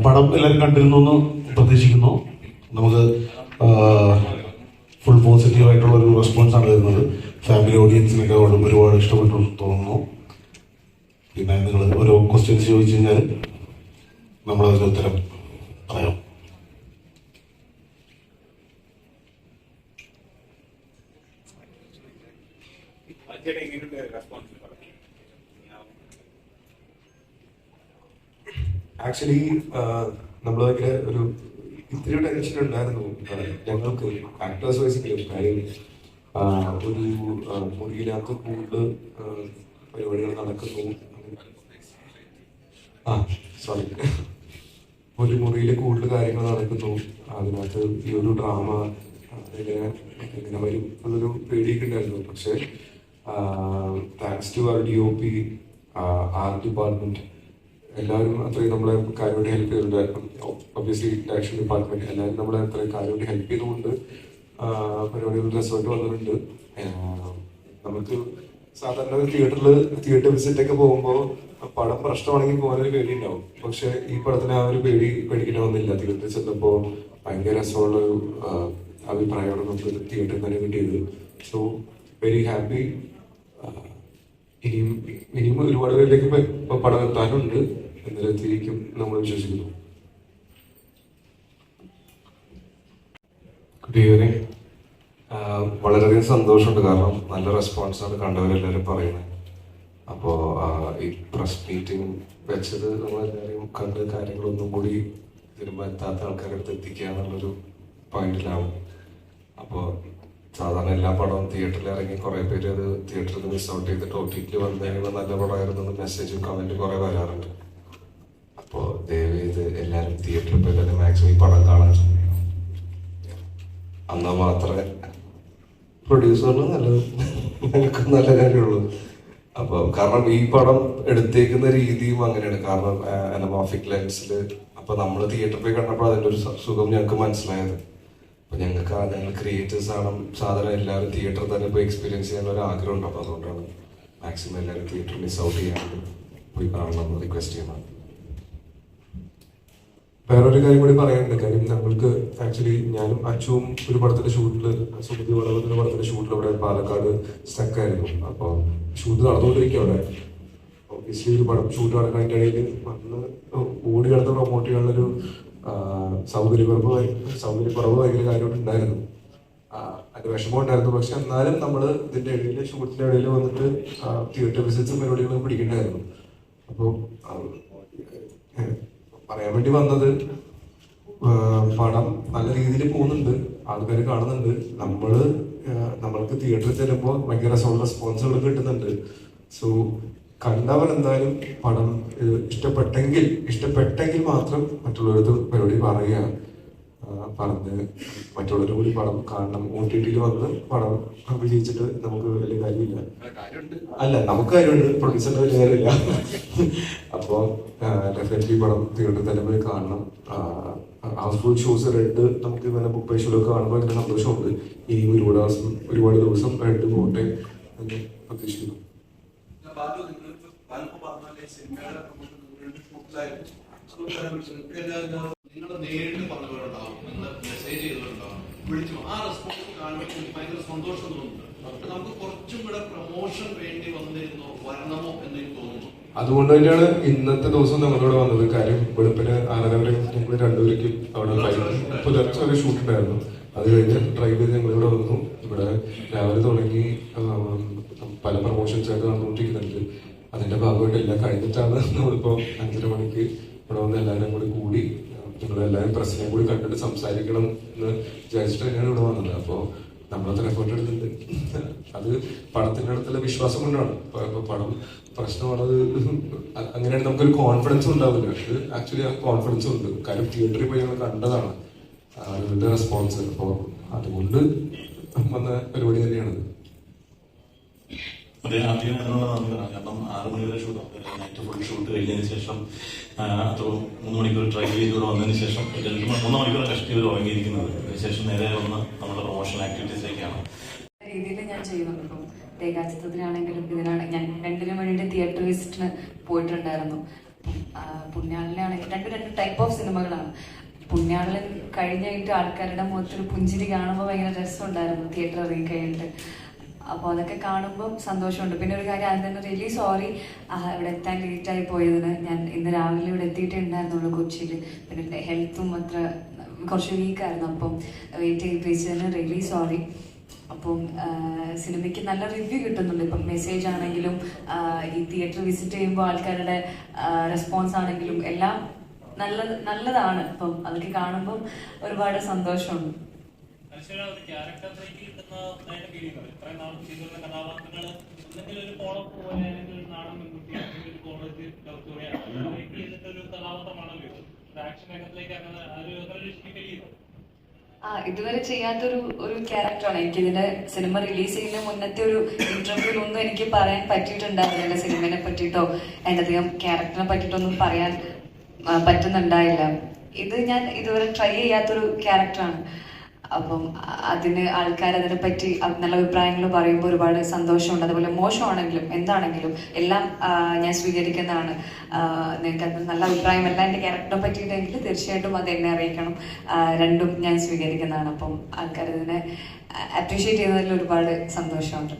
പടം എല്ലാവരും കണ്ടിരുന്നു എന്ന് പ്രതീക്ഷിക്കുന്നു. നമുക്ക് ഫുൾ പോസിറ്റീവായിട്ടുള്ള ഒരു റെസ്പോൺസ് ആണ് വരുന്നത്. ഫാമിലി ഓഡിയൻസിനൊക്കെ ഒരുപാട് ഇഷ്ടപ്പെട്ടു തോന്നുന്നു. പിന്നെ നിങ്ങൾ ഓരോ ക്വസ്റ്റ്യൻസ് ചോദിച്ചു കഴിഞ്ഞാൽ നമ്മളതിന് ഉത്തരം പറയാം. ആക്ച്വലി നമ്മൾ ഭയങ്കര ഒരു ഇത്തിരി ടെൻഷൻ ഉണ്ടായിരുന്നു ഞങ്ങൾക്ക് ആക്ടേഴ്സ് വൈസിലും. കാര്യം ഒരു മുറിയിനകത്ത് കൂടുതൽ പരിപാടികൾ നടക്കുന്നു. സോറി, ഒരു മുറിയിൽ കൂടുതൽ കാര്യങ്ങൾ നടക്കുന്നു. അതിനകത്ത് ഈ ഒരു ഡ്രാമ എങ്ങനെ വരും അതൊരു പേടിയൊക്കെ ഉണ്ടായിരുന്നു. പക്ഷെ താങ്ക്സ് ടു അവർ DOP, ആർട്ട് ഡിപ്പാർട്ട്മെന്റ്, എല്ലാവരും അത്രയും നമ്മളെ കാര്യമായിട്ട് ഹെൽപ്പ് ചെയ്തിട്ടുണ്ടായിരുന്നു. ഒബ്വിയസ്ലി ഡയറക്ഷൻ ഡിപ്പാർട്ട്മെന്റ് എല്ലാവരും നമ്മളെ അത്രയും കാര്യമായിട്ട് ഹെൽപ്പ് ചെയ്തുകൊണ്ട് പരിപാടികൾ റിസൾട്ട് വന്നിട്ടുണ്ട്. നമുക്ക് സാധാരണ തിയേറ്റർ വിസിറ്റ് ഒക്കെ പോകുമ്പോൾ പടം പ്രശ്നമാണെങ്കിൽ പോകാനൊരു പേടി ഉണ്ടാവും. പക്ഷെ ഈ പടത്തിന് ആ ഒരു പേടിക്കണമെന്നില്ല. തിയേറ്ററിൽ ചെന്നപ്പോൾ ഭയങ്കര രസമുള്ള ഒരു അഭിപ്രായമാണ് നമുക്ക് തിയേറ്ററിൽ തന്നെ കിട്ടിയത്. So very happy. ഇനിയും ഒരുപാട് പേരിലേക്ക് പടം എത്താനുണ്ട്, എന്നിലെത്തിയിരിക്കും നമ്മൾ വിശ്വസിക്കുന്നു. വളരെയധികം സന്തോഷമുണ്ട്. കാരണം നല്ല റെസ്പോൺസാണ് കണ്ടവരെല്ലാവരും പറയുന്നത്. അപ്പോൾ ഈ പ്രസ് മീറ്റിംഗ് വെച്ചത് നമ്മളെല്ലാവരും കണ്ട് കാര്യങ്ങളൊന്നും കൂടി ഇതിനുമ്പോൾ എത്താത്ത ആൾക്കാരുടെ അടുത്ത് എത്തിക്കുക എന്നുള്ളൊരു പോയിന്റിലാണ്. അപ്പോൾ സാധാരണ എല്ലാ പടവും തിയേറ്ററിൽ ഇറങ്ങി കുറേ പേര് അത് തിയേറ്ററിൽ മിസ് ഔട്ട് ചെയ്തിട്ട് OTT വന്നു കഴിയുമ്പോൾ നല്ല പടമായിരുന്നു മെസ്സേജും കമന്റും കുറേ വരാറുണ്ട്. അപ്പോൾ ദയവ് ചെയ്ത് എല്ലാവരും തിയേറ്ററിൽ പോയി തന്നെ മാക്സിമം ഈ പടം കാണാൻ എന്നാൽ മാത്രമേ പ്രൊഡ്യൂസറിന് നല്ലത് ഞങ്ങൾക്ക് നല്ല കാര്യമുള്ളൂ. അപ്പോൾ കാരണം ഈ പടം എടുത്തേക്കുന്ന രീതിയും അങ്ങനെയാണ്. കാരണം അനമോഫിക് ലെൻസിൽ അപ്പോൾ നമ്മൾ തിയേറ്ററിൽ പോയി കണ്ടപ്പോൾ അതിൻ്റെ ഒരു സുഖം ഞങ്ങൾക്ക് മനസ്സിലായത്. അപ്പൊ ഞങ്ങൾ ക്രിയേറ്റേഴ്സ് ആണ് സാധാരണ എല്ലാവരും തിയേറ്ററിൽ തന്നെ പോയി എക്സ്പീരിയൻസ് ചെയ്യാനുള്ള ഒരു ആഗ്രഹം ഉണ്ട്. അപ്പൊ അതുകൊണ്ടാണ് മാക്സിമം എല്ലാവരും തിയേറ്റർ മിസ് ഔട്ട് ചെയ്യാണ്ട് പോയി കാണണമെന്ന് റിക്വസ്റ്റ് ചെയ്യുന്നത്. വേറൊരു കാര്യം കൂടി പറയാനുണ്ട്. കാര്യം ഞങ്ങൾക്ക് ആക്ച്വലി ഞാനും അച്ചുവും ഒരു പടത്തിന്റെ ഷൂട്ടില്, സുമതി വളവെന്ന പടത്തിന്റെ ഷൂട്ടിൽ അവിടെ പാലക്കാട് സ്റ്റക്കായിരുന്നു. അപ്പോൾ ഷൂട്ട് നടന്നുകൊണ്ടിരിക്കുക അവിടെ. ഒബ്വിയസ്ലി ഒരു പടം ഷൂട്ട് നടക്കുന്നതിൻ്റെ ഇടയിൽ വന്ന് ഓടി കിടന്ന് പ്രൊമോട്ട് ചെയ്യാനുള്ളൊരു സൗകര്യക്കുറവ് ഭയങ്കര കാര്യമായിട്ട് ഉണ്ടായിരുന്നു. അതിന്റെ വിഷമം ഉണ്ടായിരുന്നു. പക്ഷെ എന്നാലും നമ്മൾ ഇതിന്റെ ഇടയിൽ ഷൂട്ടിന്റെ ഇടയിൽ വന്നിട്ട് തിയേറ്റർ വിസിറ്റ്സും പരിപാടികളും പിടിക്കണ്ടായിരുന്നു. അപ്പോൾ പറയാൻ വേണ്ടി വന്നത്, പടം നല്ല രീതിയിൽ പോകുന്നുണ്ട്, ആൾക്കാർ കാണുന്നുണ്ട്. നമ്മൾക്ക് തിയേറ്ററിൽ ചെല്ലുമ്പോൾ ഭയങ്കര റെസ്പോൺസുകൾ കിട്ടുന്നുണ്ട്. സോ കണ്ടവർ എന്തായാലും പടം ഇഷ്ടപ്പെട്ടെങ്കിൽ മാത്രം മറ്റുള്ളവരത് പരിപാടി പറയുക, പറഞ്ഞ് മറ്റുള്ളവരും കൂടി പടം കാണണം. OTT വന്ന് പടം വിജയിച്ചിട്ട് നമുക്ക് വലിയ കാര്യമില്ല. അല്ല, നമുക്ക് കാര്യമുണ്ട്, പ്രൊഡ്യൂസറിന്റെ വലിയ കാര്യമില്ല. അപ്പോൾ ഡെഫിനറ്റ്ലി പടം തിയേറ്ററിൽ തന്നെ പോയി കാണണം. ഹൗസ്ഫുൾ ഷോസ് റെഡ് നമുക്ക് ഇങ്ങനെ ബുക്ക് ബൈ ഷോയിലൊക്കെ കാണുമ്പോൾ ഭയങ്കര സന്തോഷമുണ്ട്. ഇനി ഒരുപാട് ദിവസം റെഡ് പോട്ടെ എന്ന് പ്രതീക്ഷിക്കുന്നു. നിങ്ങൾ നേരിട്ട് പറഞ്ഞവരുണ്ടാവും, മെസ്സേജ് ചെയ്തവരുണ്ടാവും, വിളിച്ചു. ആ റെസ്പോൺസ് കാണുമ്പോൾ എനിക്ക് ഭയങ്കര സന്തോഷം തോന്നുന്നുണ്ട്. നമുക്ക് കുറച്ചും കൂടെ പ്രൊമോഷൻ വേണ്ടി വന്നിരുന്നോ, വരണമോ എന്നെനിക്ക് തോന്നുന്നു. അതുകൊണ്ട് തന്നെയാണ് ഇന്നത്തെ ദിവസം നമ്മളിവിടെ വന്നത്. കാര്യം വെളുപ്പിന് 6:30 വരെ ഞങ്ങൾ രണ്ടുപേരേക്കും അവിടെ പുലർച്ചെ ഒരു ഷൂട്ട് ഉണ്ടായിരുന്നു. അത് കഴിഞ്ഞ് ഡ്രൈവ് ചെയ്ത് ഞങ്ങളിവിടെ വന്നു. ഇവിടെ രാവിലെ തുടങ്ങി പല പ്രൊമോഷൻസ് ആയിട്ട് നടന്നുകൊണ്ടിരിക്കുന്നുണ്ട്. അതിന്റെ ഭാഗമായിട്ട് എല്ലാം കഴിഞ്ഞിട്ടാണ് നമ്മളിപ്പോ 5:30 മണിക്ക് ഇവിടെ വന്ന് എല്ലാവരും കൂടി നിങ്ങളെല്ലാവരും പ്രശ്നം കൂടി കണ്ടിട്ട് സംസാരിക്കണം എന്ന് വിചാരിച്ചിട്ട് തന്നെയാണ് ഇവിടെ വന്നത്. അപ്പോൾ നമ്മളത്ര എഫേർട്ട് എടുത്തിട്ടുണ്ട്. അത് പടത്തിന്റെ അടുത്തുള്ള വിശ്വാസം കൊണ്ടാണ്. പടം പ്രശ്നമാണത് അങ്ങനെയാണ് നമുക്കൊരു കോൺഫിഡൻസ് ഉണ്ടാവില്ല. പക്ഷെ ആക്ച്വലി ആ കോൺഫിഡൻസ് ഉണ്ട്. കാര്യം തിയേറ്ററിൽ പോയി ഞങ്ങൾ കണ്ടതാണ് അതിന്റെ റെസ്പോൺസ്. അപ്പോൾ അതുകൊണ്ട് വന്ന പരിപാടി തന്നെയാണത്. അതെ, ആദ്യം കാരണം 6 മണി വരെ ഷൂട്ട്, നൈറ്റ് ഫുൾ ഷൂട്ട് കഴിഞ്ഞതിന് ശേഷം അത് 3 മണിക്കൂർ ഡ്രൈവ് ചെയ്തുകൂടെ വന്നതിന് ശേഷം 3 മണിക്കൂർ കഷ്ടി ഇവർ ഉറങ്ങിയിരിക്കുന്നത്. അതിനുശേഷം നേരെ വന്ന് നമ്മുടെ പ്രൊമോഷൻ ആക്ടിവിറ്റീസിലേക്കാണ് രീതിയിൽ ഞാൻ ചെയ്യുന്നുണ്ട്. ഇപ്പം തേകാചിത്രത്തിനാണെങ്കിലും ഇതിനാണ് ഞാൻ 2 മണിയുടെ തിയേറ്റർ വിസിറ്റിന് പോയിട്ടുണ്ടായിരുന്നു. പുണ്യാളനാണെങ്കിൽ രണ്ട് ടൈപ്പ് ഓഫ് സിനിമകളാണ്. പുണ്യാളൻ കഴിഞ്ഞിട്ട് ആൾക്കാരുടെ മുഖത്തൊരു പുഞ്ചിരി കാണുമ്പോൾ ഭയങ്കര രസമുണ്ടായിരുന്നു തിയേറ്റർ ഇറങ്ങി കഴിഞ്ഞിട്ട്. അപ്പോൾ അതൊക്കെ കാണുമ്പോൾ സന്തോഷമുണ്ട്. പിന്നെ ഒരു കാര്യം ആദ്യം തന്നെ റിയലി സോറി ഇവിടെ എത്താൻ ലേറ്റായി പോയതിന്. ഞാൻ ഇന്ന് രാവിലെ ഇവിടെ എത്തിയിട്ടേ ഉണ്ടായിരുന്നുള്ളൂ കൊച്ചിയിൽ. പിന്നെ എൻ്റെ ഹെൽത്തും അത്ര കുറച്ച് വീക്കായിരുന്നു. അപ്പം വെയിറ്റ് ചെയ്യിപ്പിച്ചതിന് റിയലി സോറി. അപ്പം സിനിമയ്ക്ക് നല്ല റിവ്യൂ കിട്ടുന്നുണ്ട്. ഇപ്പം മെസ്സേജ് ആണെങ്കിലും ഈ തിയേറ്റർ വിസിറ്റ് ചെയ്യുമ്പോൾ ആൾക്കാരുടെ റെസ്പോൺസ് ആണെങ്കിലും എല്ലാം നല്ലതാണ്. അപ്പം അതൊക്കെ കാണുമ്പം ഒരുപാട് സന്തോഷമുണ്ട്. ഇതുവരെ ചെയ്യാത്തൊരു ക്യാരക്ടറാണ്. എനിക്കിതിന്റെ സിനിമ റിലീസ് ചെയ്യുന്ന മുന്നത്തെ ഒരു ഇന്റർവ്യൂലൊന്നും എനിക്ക് പറയാൻ പറ്റിയിട്ടുണ്ടായിരുന്നില്ല. സിനിമയെ പറ്റിയിട്ടോ എൻ്റെ അധികം ക്യാരക്ടറിനെ പറ്റിയിട്ടൊന്നും പറയാൻ പറ്റുന്നുണ്ടായില്ല. ഇത് ഞാൻ ഇതുവരെ ട്രൈ ചെയ്യാത്തൊരു ക്യാരക്ടറാണ്. അപ്പം അതിന് ആൾക്കാർ അതിനെ പറ്റി നല്ല അഭിപ്രായങ്ങൾ പറയുമ്പോൾ ഒരുപാട് സന്തോഷമുണ്ട്. അതുപോലെ മോശമാണെങ്കിലും എന്താണെങ്കിലും എല്ലാം ഞാൻ സ്വീകരിക്കുന്നതാണ്. നിങ്ങൾക്ക് അത് നല്ല അഭിപ്രായമല്ല എൻ്റെ ക്യാരക്ടറിനെ പറ്റിയിട്ടെങ്കിൽ തീർച്ചയായിട്ടും അത് എന്നെ അറിയിക്കണം. രണ്ടും ഞാൻ സ്വീകരിക്കുന്നതാണ്. അപ്പം ആൾക്കാർ ഇതിനെ അപ്രീഷിയേറ്റ് ചെയ്യുന്നതിൽ ഒരുപാട് സന്തോഷമുണ്ട്.